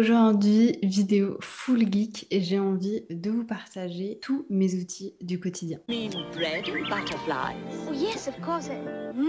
Aujourd'hui, vidéo full geek et j'ai envie de vous partager tous mes outils du quotidien. Mean bread and butterflies? Oh, yes, of course. Hmm?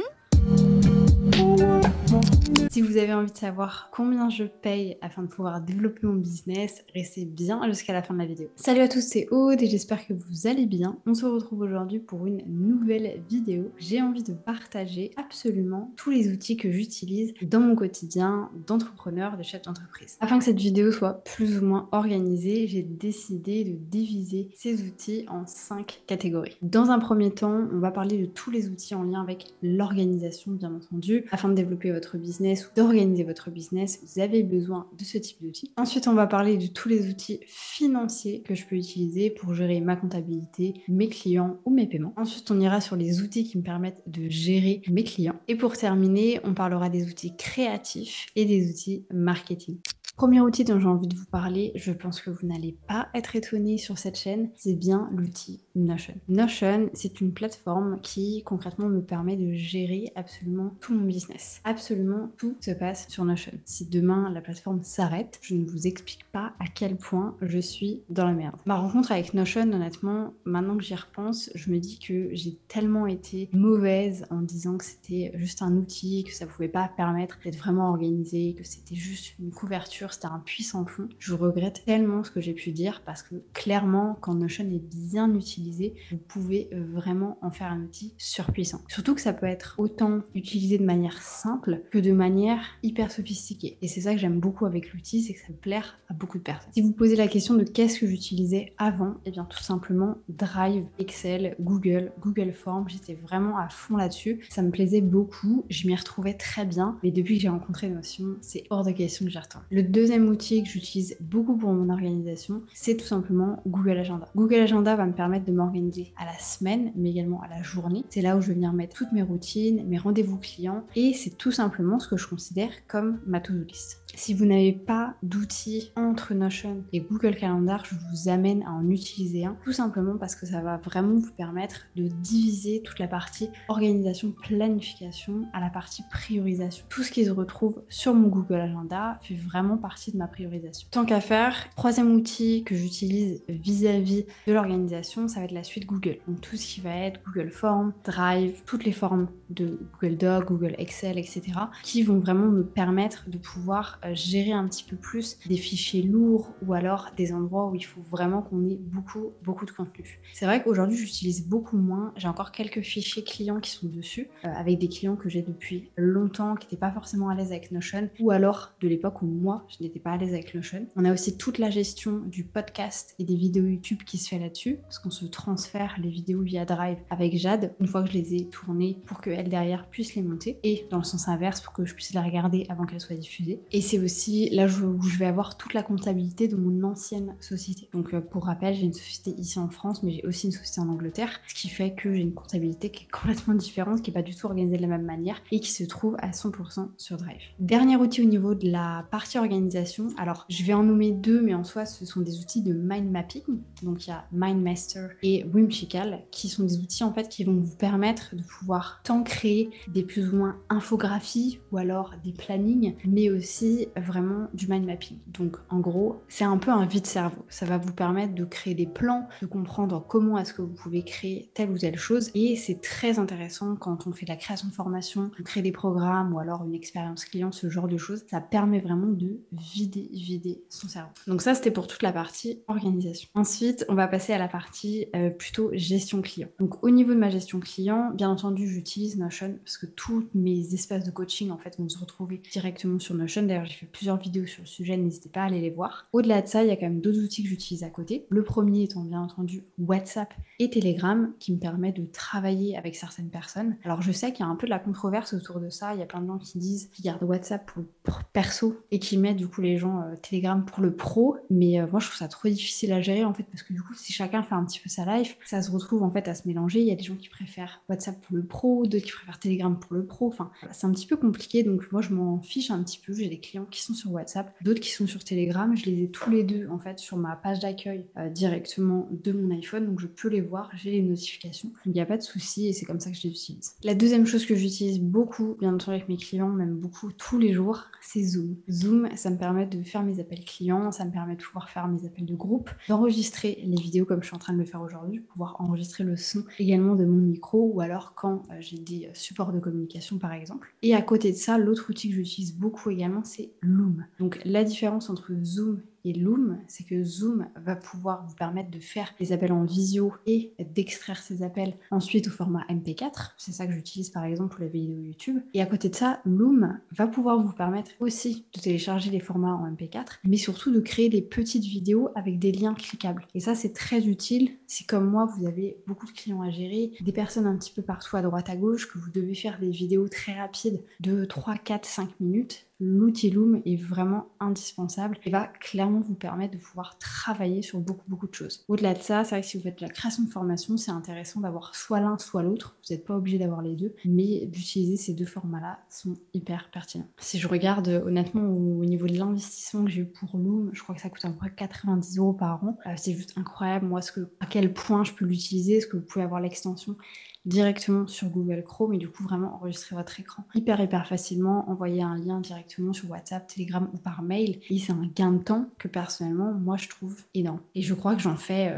Si vous avez envie de savoir combien je paye afin de pouvoir développer mon business, restez bien jusqu'à la fin de la vidéo. Salut à tous, c'est Aude et j'espère que vous allez bien. On se retrouve aujourd'hui pour une nouvelle vidéo. J'ai envie de partager absolument tous les outils que j'utilise dans mon quotidien d'entrepreneur, de chef d'entreprise. Afin que cette vidéo soit plus ou moins organisée, j'ai décidé de diviser ces outils en 5 catégories. Dans un premier temps, on va parler de tous les outils en lien avec l'organisation, bien entendu. Afin de développer votre business ou d'organiser votre business, vous avez besoin de ce type d'outils. Ensuite, on va parler de tous les outils financiers que je peux utiliser pour gérer ma comptabilité, mes clients ou mes paiements. Ensuite, on ira sur les outils qui me permettent de gérer mes clients. Et pour terminer, on parlera des outils créatifs et des outils marketing. Premier outil dont j'ai envie de vous parler, je pense que vous n'allez pas être étonné sur cette chaîne, c'est bien l'outil Notion. Notion, c'est une plateforme qui concrètement me permet de gérer absolument tout mon business. Absolument tout se passe sur Notion. Si demain la plateforme s'arrête, je ne vous explique pas à quel point je suis dans la merde. Ma rencontre avec Notion, honnêtement, maintenant que j'y repense, je me dis que j'ai tellement été mauvaise en disant que c'était juste un outil, que ça pouvait pas permettre d'être vraiment organisé, que c'était juste une couverture, c'était un puits sans fond. Je regrette tellement ce que j'ai pu dire parce que clairement, quand Notion est bien utilisé, vous pouvez vraiment en faire un outil surpuissant. Surtout que ça peut être autant utilisé de manière simple que de manière hyper sophistiquée. Et c'est ça que j'aime beaucoup avec l'outil, c'est que ça peut plaire à beaucoup de personnes. Si vous posez la question de qu'est-ce que j'utilisais avant, et bien tout simplement Drive, Excel, Google Forms, j'étais vraiment à fond là-dessus. Ça me plaisait beaucoup, je m'y retrouvais très bien, mais depuis que j'ai rencontré Notion, c'est hors de question que j'y retourne. Le deuxième outil que j'utilise beaucoup pour mon organisation, c'est tout simplement Google Agenda. Google Agenda va me permettre de m'organiser à la semaine, mais également à la journée. C'est là où je vais venir mettre toutes mes routines, mes rendez-vous clients, et c'est tout simplement ce que je considère comme ma to-do list. Si vous n'avez pas d'outils entre Notion et Google Calendar, je vous amène à en utiliser un, tout simplement parce que ça va vraiment vous permettre de diviser toute la partie organisation, planification à la partie priorisation. Tout ce qui se retrouve sur mon Google Agenda fait vraiment partie de ma priorisation. Tant qu'à faire, troisième outil que j'utilise vis-à-vis de l'organisation, ça va être la suite Google. Donc tout ce qui va être Google Forms, Drive, toutes les formes de Google Docs, Google Excel, etc. qui vont vraiment me permettre de pouvoir gérer un petit peu plus des fichiers lourds ou alors des endroits où il faut vraiment qu'on ait beaucoup de contenu. C'est vrai qu'aujourd'hui j'utilise beaucoup moins, j'ai encore quelques fichiers clients qui sont dessus, avec des clients que j'ai depuis longtemps, qui n'étaient pas forcément à l'aise avec Notion, ou alors de l'époque où moi je n'étais pas à l'aise avec Notion. On a aussi toute la gestion du podcast et des vidéos YouTube qui se fait là-dessus, parce qu'on se transfère les vidéos via Drive avec Jade, une fois que je les ai tournées pour qu'elle derrière puisse les monter, et dans le sens inverse pour que je puisse les regarder avant qu'elles soient diffusées. Et c'est aussi là où je vais avoir toute la comptabilité de mon ancienne société. Donc pour rappel, j'ai une société ici en France, mais j'ai aussi une société en Angleterre, ce qui fait que j'ai une comptabilité qui est complètement différente, qui n'est pas du tout organisée de la même manière et qui se trouve à 100% sur Drive. Dernier outil au niveau de la partie organisation, alors je vais en nommer deux, mais en soi ce sont des outils de mind mapping. Donc il y a MindMaster et Whimsical, qui sont des outils en fait qui vont vous permettre de pouvoir tant créer des plus ou moins infographies ou alors des plannings, mais aussi vraiment du mind mapping. Donc en gros, c'est un peu un vide-cerveau. Ça va vous permettre de créer des plans, de comprendre comment est-ce que vous pouvez créer telle ou telle chose. Et c'est très intéressant quand on fait de la création de formation, on crée des programmes ou alors une expérience client, ce genre de choses. Ça permet vraiment de vider son cerveau. Donc ça, c'était pour toute la partie organisation. Ensuite, on va passer à la partie plutôt gestion client. Donc au niveau de ma gestion client, bien entendu, j'utilise Notion parce que tous mes espaces de coaching en fait vont se retrouver directement sur Notion. D'ailleurs, j'ai fait plusieurs vidéos sur le sujet, n'hésitez pas à aller les voir. Au-delà de ça, il y a quand même d'autres outils que j'utilise à côté. Le premier étant bien entendu WhatsApp et Telegram qui me permet de travailler avec certaines personnes. Alors je sais qu'il y a un peu de la controverse autour de ça, il y a plein de gens qui disent qu'ils gardent WhatsApp pour le perso et qui mettent du coup les gens Telegram pour le pro, mais moi je trouve ça trop difficile à gérer en fait parce que du coup si chacun fait un petit peu sa life, ça se retrouve en fait à se mélanger. Il y a des gens qui préfèrent WhatsApp pour le pro, d'autres qui préfèrent Telegram pour le pro, enfin voilà, c'est un petit peu compliqué donc moi je m'en fiche un petit peu. J'ai des clients clients qui sont sur WhatsApp, d'autres qui sont sur Telegram. Je les ai tous les deux en fait sur ma page d'accueil directement de mon iPhone, donc je peux les voir, j'ai les notifications, donc il n'y a pas de souci et c'est comme ça que je les utilise. La deuxième chose que j'utilise beaucoup, bien entendu avec mes clients, même beaucoup tous les jours, c'est Zoom. Zoom, ça me permet de faire mes appels clients, ça me permet de pouvoir faire mes appels de groupe, d'enregistrer les vidéos comme je suis en train de le faire aujourd'hui, pouvoir enregistrer le son également de mon micro ou alors quand j'ai des supports de communication par exemple. Et à côté de ça, l'autre outil que j'utilise beaucoup également, c'est Loom. Donc la différence entre Zoom et Loom, c'est que Zoom va pouvoir vous permettre de faire des appels en visio et d'extraire ces appels ensuite au format MP4. C'est ça que j'utilise par exemple pour les vidéos YouTube. Et à côté de ça, Loom va pouvoir vous permettre aussi de télécharger les formats en MP4, mais surtout de créer des petites vidéos avec des liens cliquables. Et ça, c'est très utile si comme moi, vous avez beaucoup de clients à gérer, des personnes un petit peu partout à droite à gauche, que vous devez faire des vidéos très rapides de 3, 4, 5 minutes. L'outil Loom est vraiment indispensable et va clairement vous permettre de pouvoir travailler sur beaucoup de choses. Au-delà de ça, c'est vrai que si vous faites de la création de formation, c'est intéressant d'avoir soit l'un soit l'autre. Vous n'êtes pas obligé d'avoir les deux, mais d'utiliser ces deux formats-là sont hyper pertinents. Si je regarde honnêtement au niveau de l'investissement que j'ai eu pour Loom, je crois que ça coûte à peu près 90 € par an. C'est juste incroyable, moi, à quel point je peux l'utiliser, est-ce que vous pouvez avoir l'extension directement sur Google Chrome et du coup vraiment enregistrer votre écran hyper facilement, envoyer un lien directement sur WhatsApp, Telegram ou par mail et c'est un gain de temps que personnellement moi je trouve énorme et je crois que j'en fais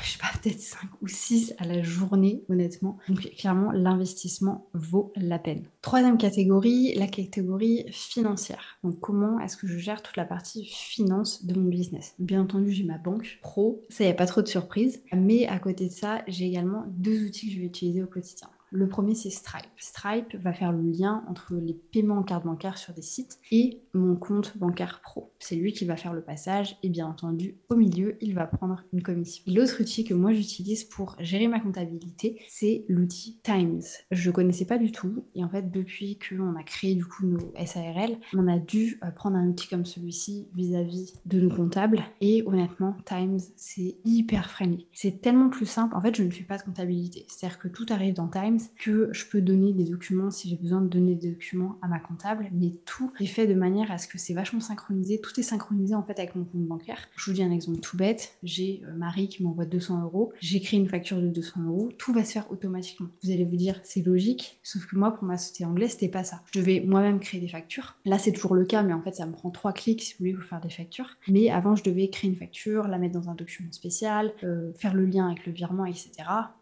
je sais pas peut-être 5 ou 6 à la journée honnêtement, donc clairement l'investissement vaut la peine. Troisième catégorie, la catégorie financière. Donc comment est-ce que je gère toute la partie finance de mon business? Bien entendu j'ai ma banque pro, ça y a pas trop de surprises, mais à côté de ça j'ai également deux outils que je vais utiliser au quotidien. Le premier, c'est Stripe. Stripe va faire le lien entre les paiements en carte bancaire sur des sites et mon compte bancaire pro. C'est lui qui va faire le passage et bien entendu, au milieu, il va prendre une commission. L'autre outil que moi j'utilise pour gérer ma comptabilité, c'est l'outil Times. Je ne connaissais pas du tout et en fait, depuis qu'on a créé du coup nos SARL, on a dû prendre un outil comme celui-ci vis-à-vis de nos comptables et honnêtement, Times, c'est hyper friendly. C'est tellement plus simple. En fait, je ne fais pas de comptabilité. C'est-à-dire que tout arrive dans Times, que je peux donner des documents si j'ai besoin de donner des documents à ma comptable, mais tout est fait de manière à ce que c'est vachement synchronisé. Tout est synchronisé en fait avec mon compte bancaire. Je vous dis un exemple tout bête. J'ai Marie qui m'envoie 200 €. J'écris une facture de 200 €. Tout va se faire automatiquement. Vous allez vous dire c'est logique, sauf que moi pour ma société anglaise c'était pas ça. Je devais moi-même créer des factures. Là c'est toujours le cas, mais en fait ça me prend 3 clics si vous voulez vous faire des factures. Mais avant je devais créer une facture, la mettre dans un document spécial, faire le lien avec le virement, etc.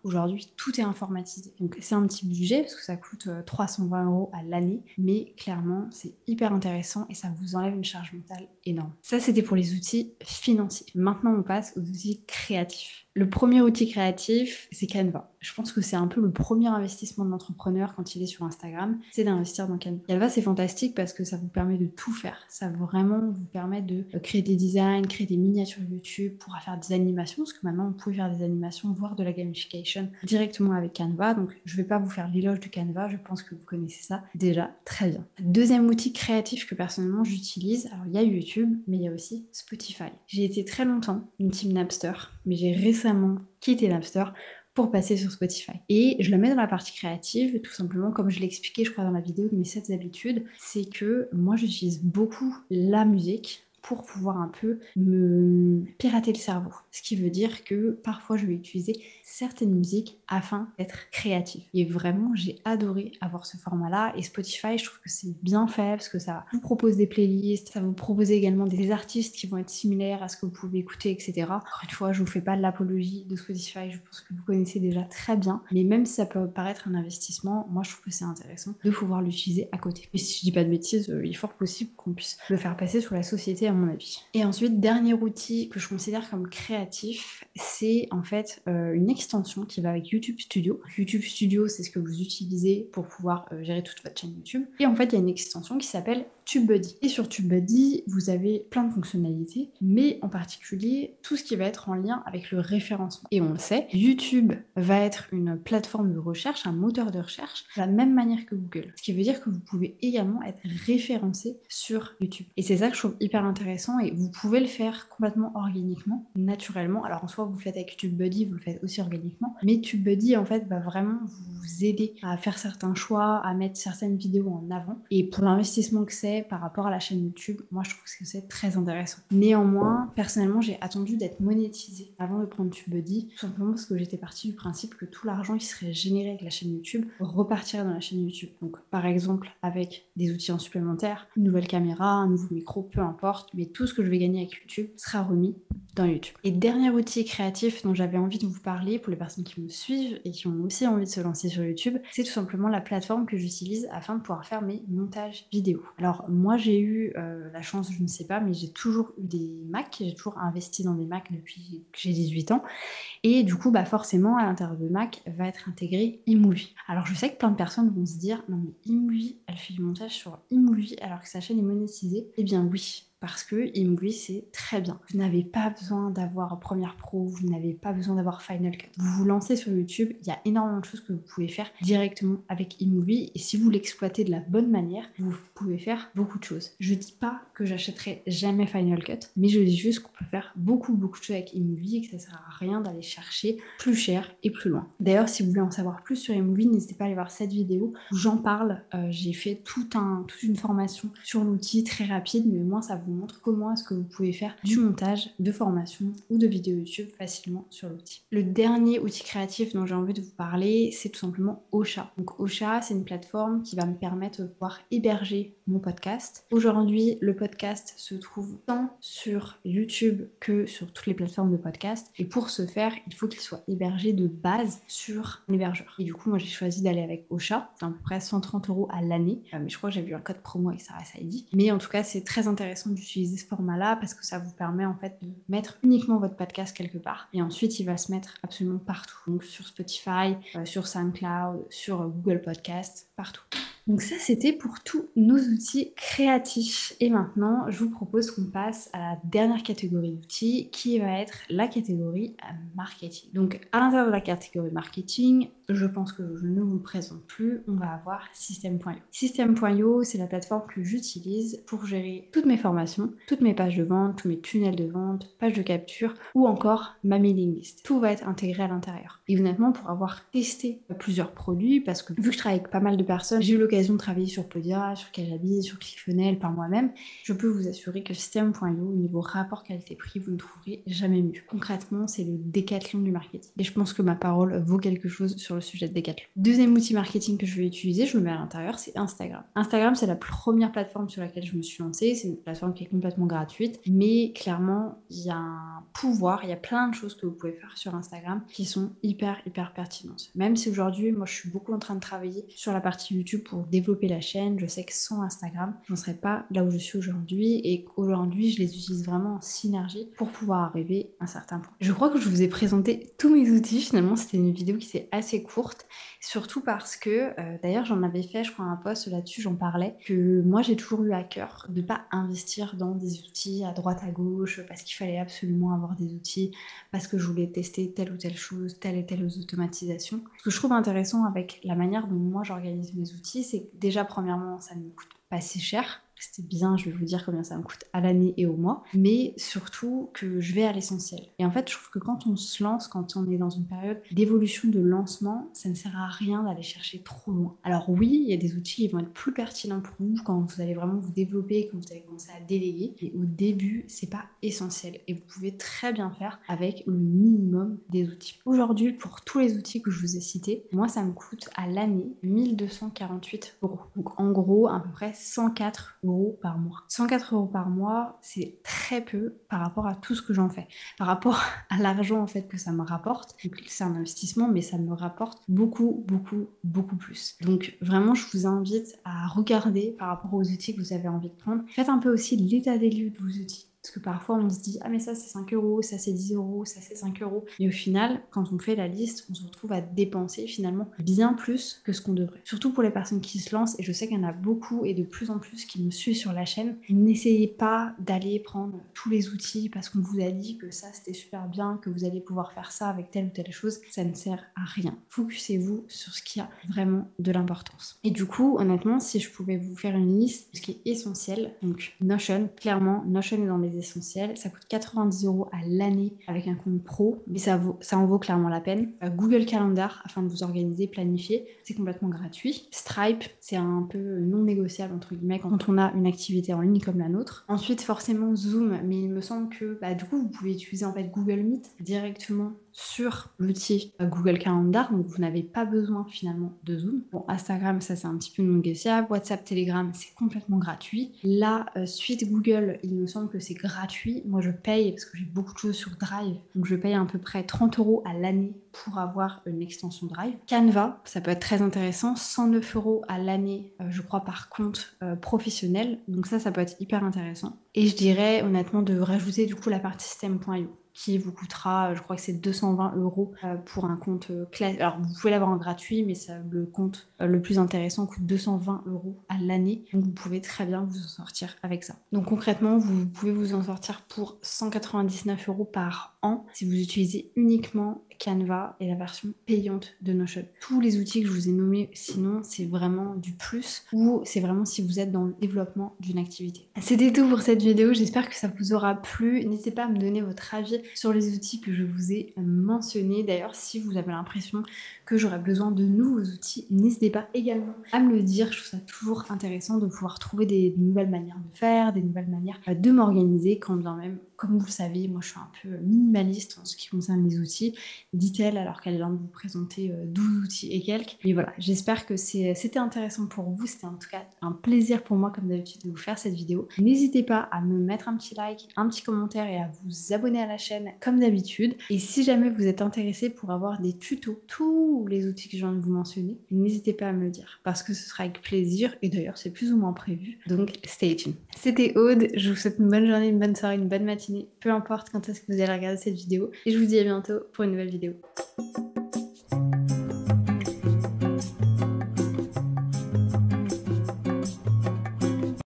Aujourd'hui tout est informatisé. Donc c'est un petit budget parce que ça coûte 320 € à l'année, mais clairement c'est hyper intéressant et ça vous enlève une charge mentale énorme. Ça c'était pour les outils financiers. Maintenant on passe aux outils créatifs. Le premier outil créatif, c'est Canva. Je pense que c'est un peu le premier investissement de l'entrepreneur quand il est sur Instagram, c'est d'investir dans Canva. Canva, c'est fantastique parce que ça vous permet de tout faire. Ça vraiment vous permet de créer des designs, créer des miniatures YouTube, pourra faire des animations, parce que maintenant, vous pouvez faire des animations, voire de la gamification directement avec Canva. Donc, je ne vais pas vous faire l'éloge de Canva, je pense que vous connaissez ça déjà très bien. Deuxième outil créatif que personnellement j'utilise, alors il y a YouTube, mais il y a aussi Spotify. J'ai été très longtemps une team Napster, mais j'ai récemment quitté Napster pour passer sur Spotify. Et je le mets dans la partie créative, tout simplement, comme je l'ai expliqué, je crois, dans la vidéo de mes 7 habitudes, c'est que moi, j'utilise beaucoup la musique pour pouvoir un peu me pirater le cerveau. Ce qui veut dire que parfois je vais utiliser certaines musiques afin d'être créative. Et vraiment, j'ai adoré avoir ce format-là. Et Spotify, je trouve que c'est bien fait parce que ça vous propose des playlists, ça vous propose également des artistes qui vont être similaires à ce que vous pouvez écouter, etc. Encore une fois, je vous fais pas de l'apologie de Spotify, je pense que vous connaissez déjà très bien. Mais même si ça peut paraître un investissement, moi je trouve que c'est intéressant de pouvoir l'utiliser à côté. Et si je dis pas de bêtises, il est fort possible qu'on puisse le faire passer sur la société à mon avis. Et ensuite, dernier outil que je considère comme créatif, c'est en fait une extension qui va avec YouTube Studio. YouTube Studio, c'est ce que vous utilisez pour pouvoir gérer toute votre chaîne YouTube. Et en fait, il y a une extension qui s'appelle TubeBuddy. Et sur TubeBuddy, vous avez plein de fonctionnalités, mais en particulier tout ce qui va être en lien avec le référencement. Et on le sait, YouTube va être une plateforme de recherche, un moteur de recherche, de la même manière que Google. Ce qui veut dire que vous pouvez également être référencé sur YouTube. Et c'est ça que je trouve hyper intéressant et vous pouvez le faire complètement organiquement, naturellement. Alors en soi, vous le faites avec TubeBuddy, vous le faites aussi organiquement, mais TubeBuddy en fait va vraiment vous aider à faire certains choix, à mettre certaines vidéos en avant. Et pour l'investissement que c'est, fait par rapport à la chaîne YouTube, moi je trouve que c'est très intéressant. Néanmoins, personnellement, j'ai attendu d'être monétisée avant de prendre TubeBuddy, tout simplement parce que j'étais partie du principe que tout l'argent qui serait généré avec la chaîne YouTube repartirait dans la chaîne YouTube. Donc par exemple avec des outils en supplémentaire, une nouvelle caméra, un nouveau micro, peu importe, mais tout ce que je vais gagner avec YouTube sera remis dans YouTube. Et dernier outil créatif dont j'avais envie de vous parler pour les personnes qui me suivent et qui ont aussi envie de se lancer sur YouTube, c'est tout simplement la plateforme que j'utilise afin de pouvoir faire mes montages vidéo. Alors moi j'ai eu la chance, je ne sais pas, mais j'ai toujours eu des Macs, j'ai toujours investi dans des Macs depuis que j'ai 18 ans. Et du coup, forcément, à l'intérieur de Mac va être intégré iMovie. Alors je sais que plein de personnes vont se dire, non mais iMovie, elle fait du montage sur iMovie alors que sa chaîne est monétisée. Eh bien oui, parce que iMovie c'est très bien. Vous n'avez pas besoin d'avoir Premiere Pro, vous n'avez pas besoin d'avoir Final Cut. Vous vous lancez sur YouTube, il y a énormément de choses que vous pouvez faire directement avec iMovie et si vous l'exploitez de la bonne manière, vous pouvez faire beaucoup de choses. Je dis pas que j'achèterai jamais Final Cut, mais je dis juste qu'on peut faire beaucoup de choses avec iMovie et que ça sert à rien d'aller chercher plus cher et plus loin. D'ailleurs, si vous voulez en savoir plus sur iMovie, n'hésitez pas à aller voir cette vidéo où j'en parle. J'ai fait toute une formation sur l'outil très rapide, mais au moins ça vous montre comment est-ce que vous pouvez faire du montage, de formation ou de vidéos YouTube facilement sur l'outil. Le dernier outil créatif dont j'ai envie de vous parler, c'est tout simplement Ocha. Donc Ocha, c'est une plateforme qui va me permettre de pouvoir héberger mon podcast. Aujourd'hui, le podcast se trouve tant sur YouTube que sur toutes les plateformes de podcast. Et pour ce faire, il faut qu'il soit hébergé de base sur un hébergeur. Et du coup, moi j'ai choisi d'aller avec Ocha. C'est à peu près 130 € à l'année. Mais je crois que j'ai vu un code promo avec Sarah Saidi. Mais en tout cas, c'est très intéressant d'utiliser ce format-là parce que ça vous permet en fait de mettre uniquement votre podcast quelque part. Et ensuite, il va se mettre absolument partout. Donc sur Spotify, sur SoundCloud, sur Google Podcast, partout. Donc ça, c'était pour tous nos outils créatifs. Et maintenant, je vous propose qu'on passe à la dernière catégorie d'outils qui va être la catégorie marketing. Donc à l'intérieur de la catégorie marketing, je pense que je ne vous le présente plus, on va avoir System.io. System.io, c'est la plateforme que j'utilise pour gérer toutes mes formations, toutes mes pages de vente, tous mes tunnels de vente, pages de capture ou encore ma mailing list. Tout va être intégré à l'intérieur. Et honnêtement, pour avoir testé plusieurs produits, parce que vu que je travaille avec pas mal de personnes, j'ai eu l'occasion de travailler sur Podia, sur Kajabi, sur ClickFunnels par moi-même, je peux vous assurer que System.io, au niveau rapport qualité-prix, vous ne trouverez jamais mieux. Concrètement, c'est le décathlon du marketing. Et je pense que ma parole vaut quelque chose sur le sujet de décathlon. Deuxième outil marketing que je vais utiliser, je le mets à l'intérieur, c'est Instagram. Instagram, c'est la première plateforme sur laquelle je me suis lancée. C'est une plateforme qui est complètement gratuite, mais clairement, il y a un pouvoir, il y a plein de choses que vous pouvez faire sur Instagram qui sont hyper pertinentes. Même si aujourd'hui, moi, je suis beaucoup en train de travailler sur la partie YouTube pour développer la chaîne. Je sais que sans Instagram, je n'en serais pas là où je suis aujourd'hui et qu'aujourd'hui, je les utilise vraiment en synergie pour pouvoir arriver à un certain point. Je crois que je vous ai présenté tous mes outils. Finalement, c'était une vidéo qui s'est assez courte, surtout parce que, d'ailleurs, j'en avais fait, je crois, un post là-dessus, j'en parlais, que moi, j'ai toujours eu à cœur de pas investir dans des outils à droite, à gauche, parce qu'il fallait absolument avoir des outils, parce que je voulais tester telle ou telle chose, telle et telle automatisation. Ce que je trouve intéressant avec la manière dont moi j'organise mes outils, c'est que déjà, premièrement, ça ne me coûte pas si cher. C'est bien, je vais vous dire combien ça me coûte à l'année et au mois, mais surtout que je vais à l'essentiel. Et en fait, je trouve que quand on se lance, quand on est dans une période d'évolution de lancement, ça ne sert à rien d'aller chercher trop loin. Alors oui, il y a des outils qui vont être plus pertinents pour vous quand vous allez vraiment vous développer, quand vous allez commencer à déléguer, mais au début, c'est pas essentiel et vous pouvez très bien faire avec le minimum des outils. Aujourd'hui, pour tous les outils que je vous ai cités, moi, ça me coûte à l'année 1248 €. Donc en gros, à peu près 104 € par mois. 104 € par mois, c'est très peu par rapport à tout ce que j'en fais. Par rapport à l'argent en fait que ça me rapporte, donc c'est un investissement, mais ça me rapporte beaucoup plus. Donc vraiment, je vous invite à regarder par rapport aux outils que vous avez envie de prendre. Faites un peu aussi l'état des lieux de vos outils. Parce que parfois on se dit, ah mais ça c'est 5 €, ça c'est 10 €, ça c'est 5 €. Et au final, quand on fait la liste, on se retrouve à dépenser finalement bien plus que ce qu'on devrait. Surtout pour les personnes qui se lancent, et je sais qu'il y en a beaucoup et de plus en plus qui me suivent sur la chaîne, n'essayez pas d'aller prendre tous les outils parce qu'on vous a dit que ça c'était super bien, que vous allez pouvoir faire ça avec telle ou telle chose. Ça ne sert à rien. Focussez-vous sur ce qui a vraiment de l'importance. Et du coup, honnêtement, si je pouvais vous faire une liste de ce qui est essentiel, donc Notion, clairement, Notion est dans mes les essentiels. Ça coûte 90 € à l'année avec un compte pro, mais ça en vaut clairement la peine. Google Calendar, afin de vous organiser, planifier, c'est complètement gratuit. Stripe, c'est un peu non négociable entre guillemets quand on a une activité en ligne comme la nôtre. Ensuite, forcément Zoom, mais il me semble que du coup, vous pouvez utiliser en fait Google Meet directement sur l'outil Google Calendar, donc vous n'avez pas besoin finalement de Zoom. Bon, Instagram, ça c'est un petit peu non négociable. WhatsApp, Telegram, c'est complètement gratuit. La suite Google, il me semble que c'est gratuit. Moi, je paye parce que j'ai beaucoup de choses sur Drive, donc je paye à peu près 30 € à l'année pour avoir une extension Drive. Canva, ça peut être très intéressant, 109 € à l'année, je crois, par compte professionnel. Donc ça peut être hyper intéressant. Et je dirais honnêtement de rajouter du coup la partie system.io qui vous coûtera, je crois que c'est 220 € pour un compte classique. Alors vous pouvez l'avoir en gratuit, mais le compte le plus intéressant coûte 220 € à l'année. Donc vous pouvez très bien vous en sortir avec ça. Donc concrètement, vous pouvez vous en sortir pour 199 € par an si vous utilisez uniquement Canva et la version payante de Notion. Tous les outils que je vous ai nommés, sinon, c'est vraiment du plus ou c'est vraiment si vous êtes dans le développement d'une activité. C'était tout pour cette vidéo. J'espère que ça vous aura plu. N'hésitez pas à me donner votre avis sur les outils que je vous ai mentionnés. D'ailleurs, si vous avez l'impression que j'aurais besoin de nouveaux outils, n'hésitez pas également à me le dire. Je trouve ça toujours intéressant de pouvoir trouver des nouvelles manières de faire, des nouvelles manières de m'organiser, quand bien même, comme vous le savez, moi je suis un peu minimaliste en ce qui concerne les outils, dit-elle alors qu'elle vient de vous présenter 12 outils et quelques. Mais voilà, j'espère que c'était intéressant pour vous. C'était en tout cas un plaisir pour moi, comme d'habitude, de vous faire cette vidéo. N'hésitez pas à me mettre un petit like, un petit commentaire et à vous abonner à la chaîne comme d'habitude. Et si jamais vous êtes intéressé pour avoir des tutos, tous les outils que je viens de vous mentionner, n'hésitez pas à me le dire parce que ce sera avec plaisir. Et d'ailleurs, c'est plus ou moins prévu. Donc, stay tuned. C'était Aude. Je vous souhaite une bonne journée, une bonne soirée, une bonne matinée. Peu importe quand est-ce que vous allez regarder cette vidéo. Et je vous dis à bientôt pour une nouvelle vidéo.